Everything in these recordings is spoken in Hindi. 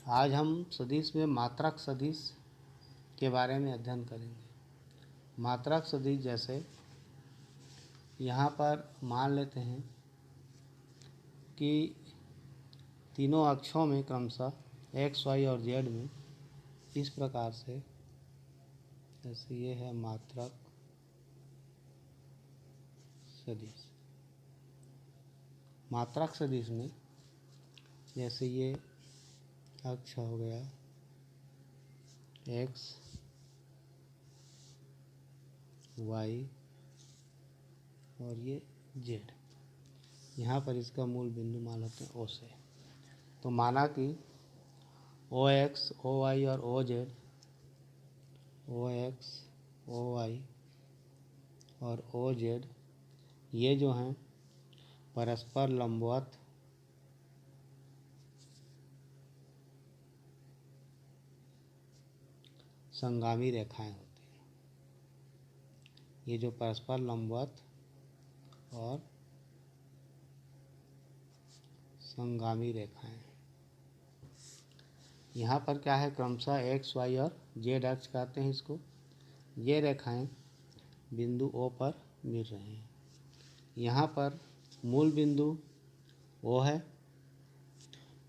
आज हम सदिश में मात्रक सदिश के बारे में अध्ययन करेंगे। मात्रक सदिश जैसे यहाँ पर मान लेते हैं कि तीनों अक्षों में क्रमशः एक्स वाई और जेड में इस प्रकार से, जैसे ये है मात्रक सदिश। मात्रक सदिश में जैसे ये अक्ष हो गया एक्स वाई और ये जेड, यहाँ पर इसका मूल बिंदु मान लेते हैं ओ से। तो माना कि ओ एक्स ओ वाई और ओ जेड, ओ एक्स ओ वाई और ओ जेड ये जो हैं परस्पर लंबवत संगामी रेखाएं होती हैं। ये जो परस्पर लंबवत और संगामी रेखाएं, यहाँ पर क्या है, क्रमशः एक्स वाई और जेड अक्ष कहते हैं इसको। ये रेखाएं बिंदु ओ पर मिल रहे हैं। यहाँ पर मूल बिंदु ओ है।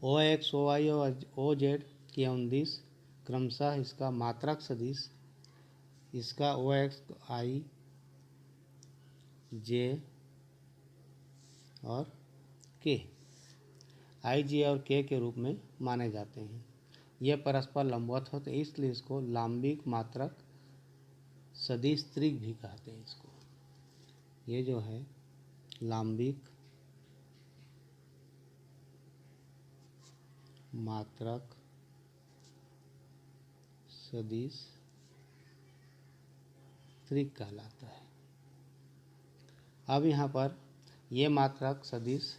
ओ एक्स ओ वाई और ओ जेड की अनुदिश क्रमशः इसका मात्रक सदिश, इसका ओ एक्स आई जे और के, आई जे और के रूप में माने जाते हैं। ये परस्पर लंबवत होते हैं, इसलिए इसको लांबिक मात्रक सदिश त्रिक भी कहते हैं इसको। ये जो है लांबिक मात्रक सदिश त्रिक कहलाता है। अब यहाँ पर ये मात्रक सदिश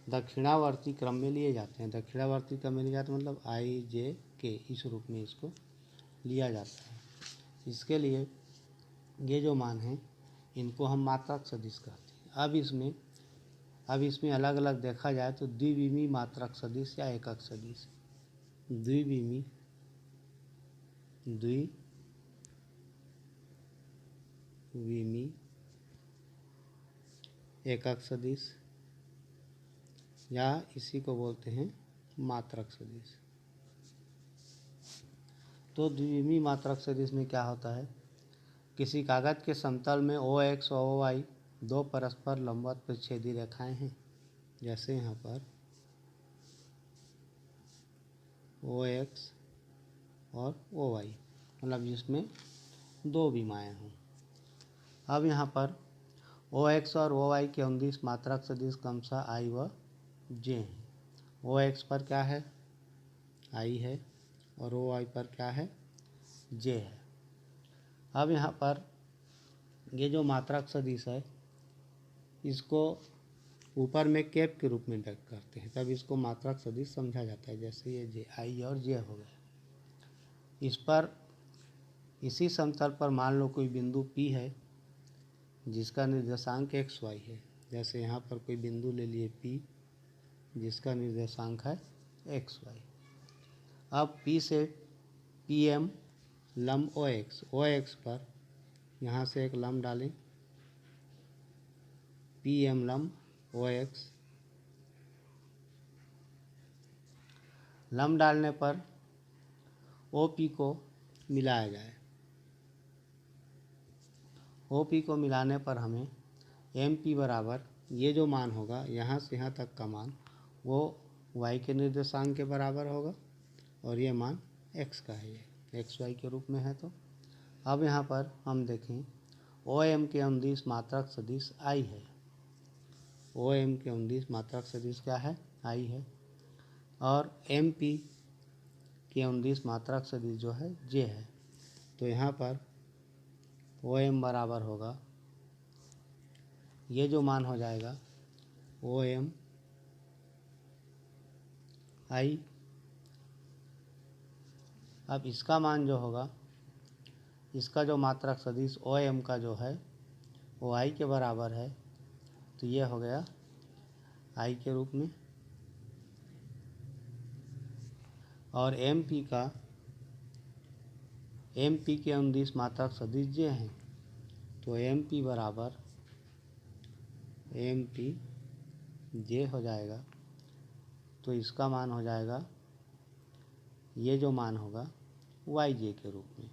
दक्षिणावर्ती क्रम में लिए जाते हैं। दक्षिणावर्ती क्रम में लिए जाते हैं मतलब आई जे के, इस रूप में इसको लिया जाता है। इसके लिए ये जो मान हैं इनको हम मात्रक सदिश कहते हैं। अब इसमें अलग अलग देखा जाए तो द्विविमी मात्रक सदिश या एकक सदिश, द्विविमी एकक सदिश या इसी को बोलते हैं मात्रक सदिश। तो द्विविमी मात्रक सदिश में क्या होता है, किसी कागज के समतल में ओ एक्स और ओ वाई दो परस्पर लंबवत प्रतिच्छेदी रेखाएं हैं। जैसे यहाँ पर ओ एक्स और ओ वाई, मतलब जिसमें दो विमाएँ हों। अब यहाँ पर ओ एक्स और ओ वाई के अनुदिश मात्रक सदिश क्रमशः आई व जे हैं। ओ एक्स पर क्या है, आई है, और ओ वाई पर क्या है, जे है। अब यहाँ पर ये जो मात्रक सदिश है इसको ऊपर में कैप के रूप में व्यक्त करते हैं, तब इसको मात्रक सदिश समझा जाता है। जैसे ये जे, आई और जे हो गए। इस पर इसी समतल पर मान लो कोई बिंदु P है जिसका निर्देशांक एक्स वाई है। जैसे यहाँ पर कोई बिंदु ले लिए P जिसका निर्देशांक है एक्स वाई। अब P से PM लंब ओ एक्स पर यहाँ से एक लंब डालें, PM लंब ओ एक्स। लंब डालने पर OP को मिलाया जाए। OP को मिलाने पर हमें MP बराबर ये जो मान होगा यहाँ से यहाँ तक का मान वो y के निर्देशांक के बराबर होगा और ये मान x का है, ये एक्स वाई के रूप में है। तो अब यहाँ पर हम देखें OM के अनुदिश मात्रक सदिश I है। OM के अनुदिश मात्रक सदिश क्या है, I है। और MP के अनुदिश मात्रक सदिश जो है J है। तो यहाँ पर OM बराबर होगा, ये जो मान हो जाएगा OM I। अब इसका मान जो होगा, इसका जो मात्रक सदिश OM का जो है वो I के बराबर है, तो ये हो गया I के रूप में। और एम पी के अनुदिश मात्रक सदिश जे हैं, तो एम पी बराबर एम पी जे हो जाएगा। तो इसका मान हो जाएगा, ये जो मान होगा वाई जे के रूप में।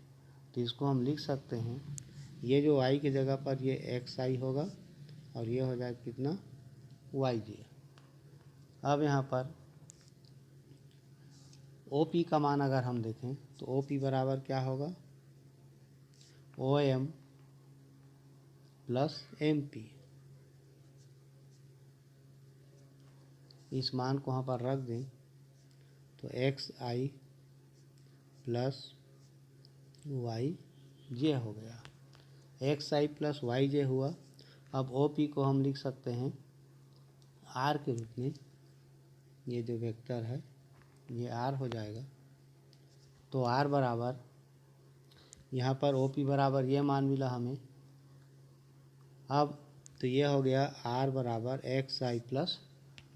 तो इसको हम लिख सकते हैं, ये जो आई की जगह पर ये एक्स आई होगा और ये हो जाएगा कितना, वाई जे। अब यहाँ पर ओ पी का मान अगर हम देखें तो ओ पी बराबर क्या होगा, O M plus M P. इस मान को वहाँ पर रख दें तो X I plus Y J हो गया। X I plus Y J हुआ। अब ओ पी को हम लिख सकते हैं आर के रूप में। ये जो वेक्टर है ये आर हो जाएगा। तो आर बराबर, यहाँ पर ओ पी बराबर ये मान मिला हमें। अब तो ये हो गया आर बराबर एक्स आई प्लस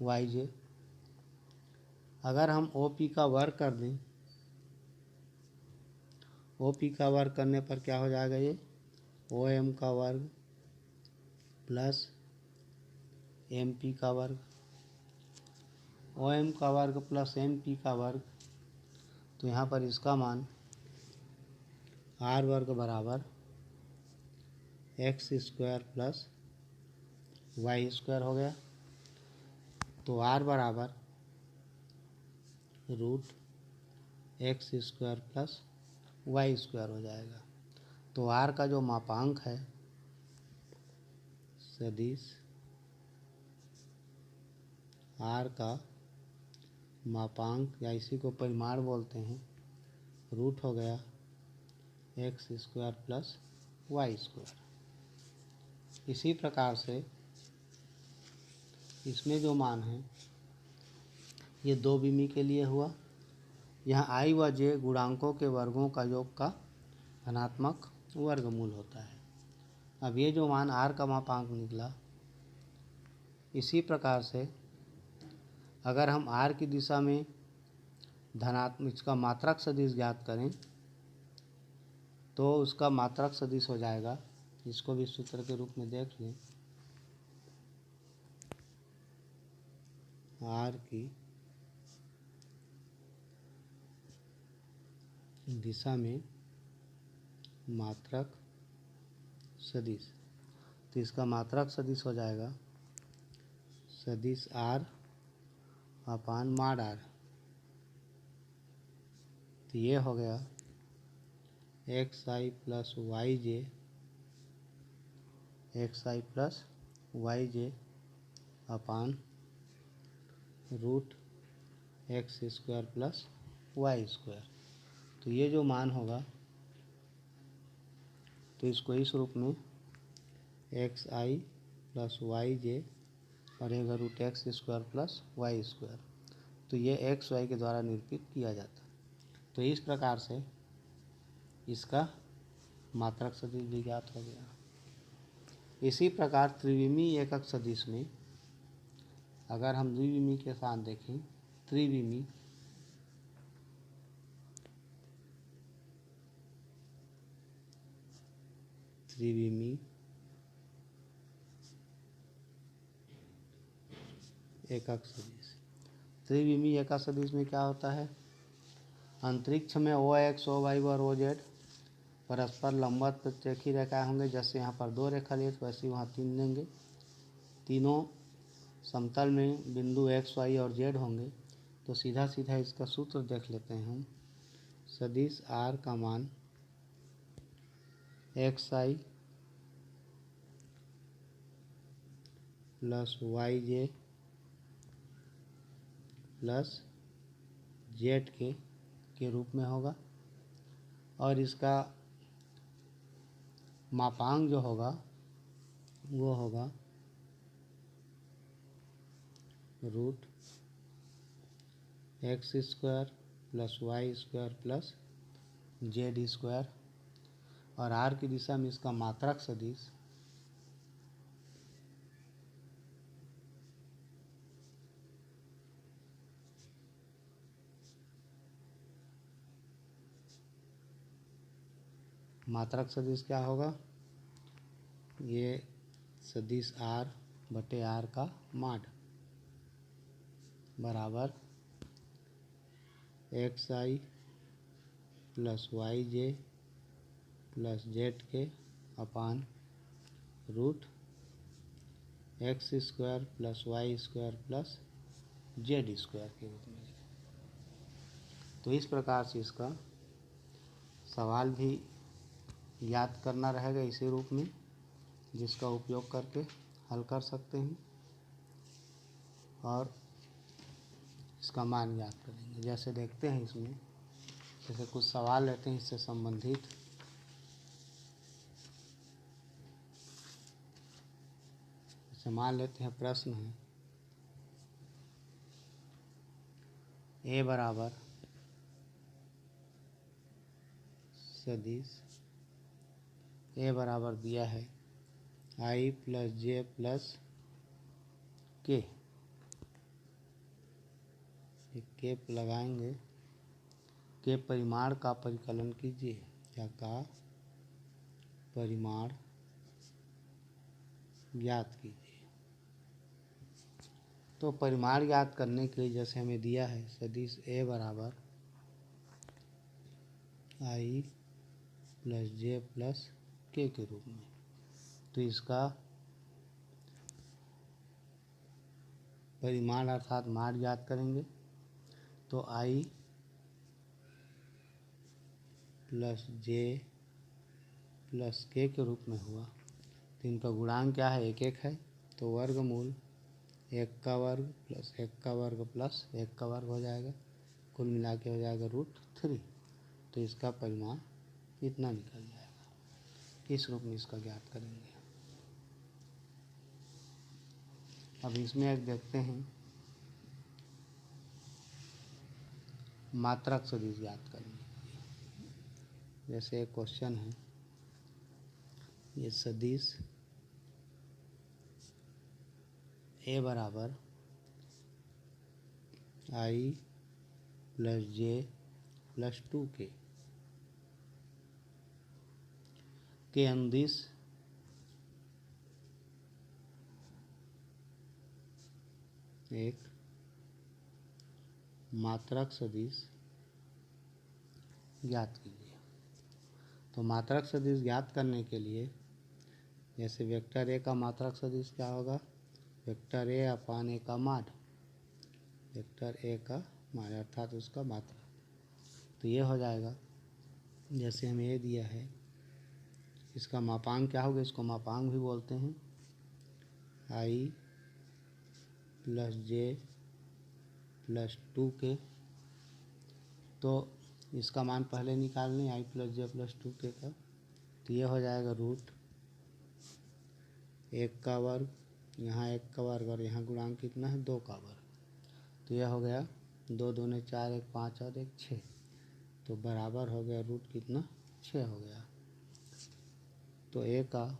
वाई जे। अगर हम ओ पी का वर्ग कर दें, ओ पी का वर्ग करने पर क्या हो जाएगा, ये ओ एम का वर्ग प्लस एम पी का वर्ग। ओ एम का वर्ग प्लस एम पी का वर्ग, तो यहाँ पर इसका मान आर वर्ग बराबर X square plus Y square हो गया। तो आर बराबर root x square plus Y square हो जाएगा। तो आर का जो मापांक है सदिश आर का मापांक, या इसी को परिमाण बोलते हैं, रूट हो गया X square plus Y square. इसी प्रकार से इसमें जो मान है ये दो बिमी के लिए हुआ। यहाँ आई व जे गुणांकों के वर्गों का योग का धनात्मक वर्गमूल होता है। अब ये जो मान आर का मापांक निकला, इसी प्रकार से अगर हम आर की दिशा में धनात्मक इसका मात्रक सदिश ज्ञात करें तो उसका मात्रक सदिश हो जाएगा, इसको भी सूत्र के रूप में देख लें, आर की दिशा में मात्रक सदिश। तो इसका मात्रक सदिश हो जाएगा सदिश आर अपान माड आर। तो ये हो गया X I plus Y J, X I plus Y J upon root x square plus Y square. तो ये जो मान होगा तो इसको इस रूप में X I plus Y J और एक root x square plus Y square, तो ये एक्स वाई के द्वारा निरूपित किया जाता। तो इस प्रकार से इसका मात्रक सदिश भी ज्ञात हो गया। इसी प्रकार त्रिविमी एकक सदिश में अगर हम द्विविमी के साथ देखें, त्रिविमी एकक सदिश। त्रिविमी एकक सदिश में क्या होता है, अंतरिक्ष में ओ एक्स ओ वाई और ओ जेड परस्पर लंबवत प्रक्षेपी रेखाएं होंगे। जैसे यहाँ पर दो रेखा लिए तो वैसे वहाँ तीन लेंगे। तीनों समतल में बिंदु एक्स वाई और जेड होंगे। तो सीधा सीधा इसका सूत्र देख लेते हैं हम। सदिश आर का मान x I plus Y j plus z के रूप में होगा और इसका मापांक जो होगा वो होगा root x square plus Y square plus z square. और आर की दिशा में इसका मात्रक सदिश मात्रक सदिश क्या होगा, ये सदिश r बटे r का माड बराबर xi plus Y j plus z k upon root x square plus Y square plus z square के रूप में लिखें। तो इस प्रकार से इसका सवाल भी याद करना रहेगा इसी रूप में, जिसका उपयोग करके हल कर सकते हैं और इसका मान याद करेंगे। जैसे देखते हैं इसमें, जैसे कुछ सवाल रहते हैं इससे संबंधित। जैसे मान लेते हैं प्रश्न है ए बराबर सदिश ए बराबर दिया है आई प्लस जे प्लस के लगाएंगे, के परिमाण का परिकलन कीजिए या का परिमाण ज्ञात कीजिए। तो परिमाण ज्ञात करने के लिए जैसे हमें दिया है सदिश ए बराबर आई प्लस जे प्लस के रूप में, तो इसका परिमाण अर्थात मान ज्ञात करेंगे। तो आई प्लस जे प्लस के रूप में हुआ। तो इनका गुणांक क्या है, एक एक है, तो वर्गमूल एक का वर्ग प्लस एक का वर्ग प्लस एक का वर्ग हो जाएगा, कुल मिला के हो जाएगा √3। तो इसका परिमाण इतना निकल जाएगा। इस रूप में इसका ज्ञात करेंगे। अब इसमें एक देखते हैं मात्रक सदिश ज्ञात करने के लिए। जैसे एक क्वेश्चन है, ये सदिश ए बराबर आई प्लस जे प्लस 2 के अनुदिश एक मात्रक सदिश ज्ञात कीजिए। तो मात्रक सदिश ज्ञात करने के लिए जैसे वेक्टर ए का मात्रक सदिश क्या होगा, वेक्टर ए अपान ए का माड, वेक्टर ए का माड अर्थात उसका मात्रक। तो ये हो जाएगा, जैसे हमें ये दिया है, इसका मापांक क्या होगा, इसको मापांक भी बोलते हैं, आई प्लस जे प्लस 2 के। तो इसका मान पहले निकाल लें आई प्लस जे प्लस 2 के का। तो ये हो जाएगा √1 का वर्ग, यहाँ 1 का वर्ग और यहाँ गुणांक कितना है 2 का वर्ग। तो यह हो गया 2 दूने 4, 1 5 और 1 6। तो बराबर हो गया रूट कितना 6 हो गया। तो ए का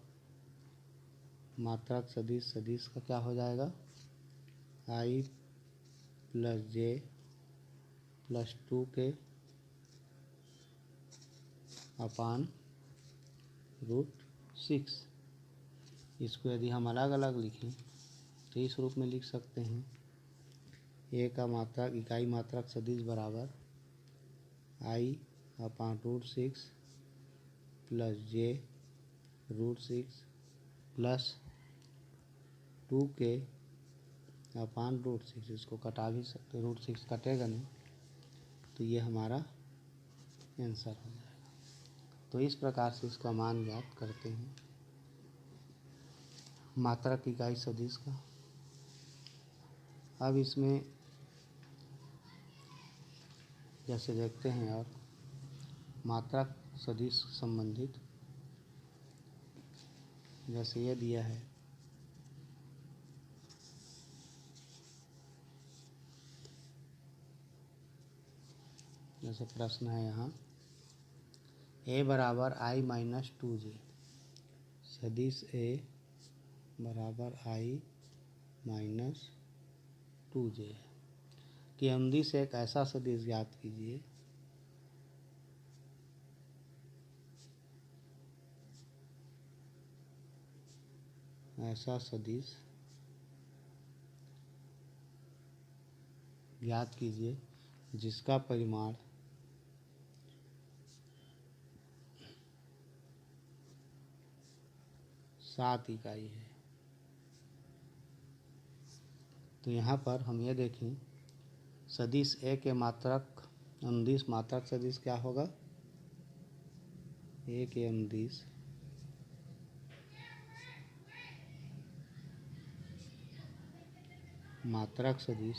मात्रक सदिश का क्या हो जाएगा, आई प्लस जे प्लस 2 के अपान √6। इसको यदि हम अलग अलग लिखें तो इस रूप में लिख सकते हैं, ए का मात्रक इकाई मात्रक सदिश बराबर आई अपान √6 प्लस जे √6 प्लस 2 के अपान √6। इसको कटा भी सकते, √6 कटेगा नहीं, तो ये हमारा आंसर हो जाएगा। तो इस प्रकार से इसका मान ज्ञात करते हैं मात्रक इकाई सदिश का। अब इसमें जैसे देखते हैं और मात्रक सदिश संबंधित, जैसे ये दिया है जैसे प्रश्न है यहाँ ए बराबर आई माइनस 2 जे, सदिश ए बराबर आई माइनस 2 जे है कि अनुदिश एक ऐसा सदिश ज्ञात कीजिए ऐसा सदिश ज्ञात कीजिए जिसका परिमाण 7 इकाई है। तो यहाँ पर हम ये देखें, सदिश ए के मात्रक अनुदिश मात्रक सदिश क्या होगा? ए के अनुदिश मात्रक सदिश,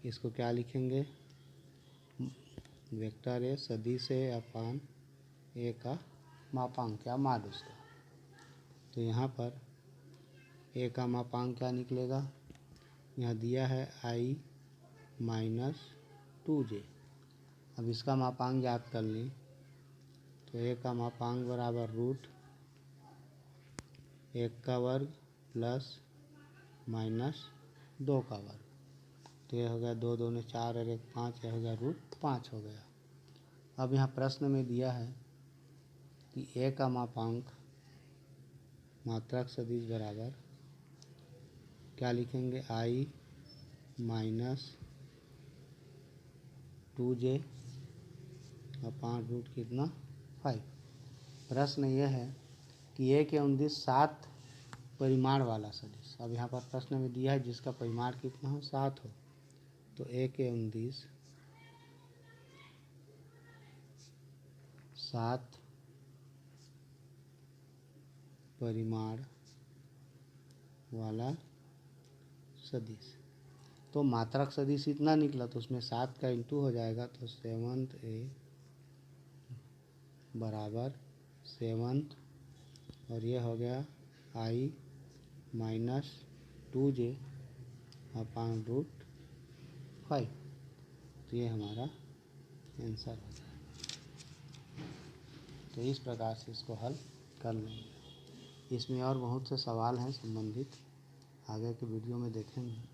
इसको क्या लिखेंगे? वेक्टर ए सदिश ए अपान ए का मापांक क्या मान उसका। तो यहाँ पर ए का मापांक क्या निकलेगा? यहाँ दिया है i माइनस 2j। अब इसका मापांक ज्ञात कर लें तो ए का मापांक बराबर रूट 1 का वर्ग प्लस माइनस 2 का वर्ग। तो ये हो गया 2 दूनी 4 और 1 5, यह हो गया रूट 5 हो गया। अब यहाँ प्रश्न में दिया है कि ए का मापांक मात्रक सदिश बराबर क्या लिखेंगे? i minus 2j upon root कितना 5। प्रश्न यह है कि ए के अनुदिश 7 परिमाण वाला सदिश। अब यहाँ पर प्रश्न में दिया है जिसका परिमाण कितना हो? 7 हो। तो ए के अनुदिश 7 परिमाण वाला सदिश। तो मात्रक सदिश इतना निकला, तो उसमें 7 का इंटू हो जाएगा। तो 7th ए बराबर 7th और ये हो गया i minus 2j upon root 5। तो ये हमारा आंसर हो गया। तो इस प्रकार से इसको हल कर लेंगे। इसमें और बहुत से सवाल हैं संबंधित, आगे के वीडियो में देखेंगे।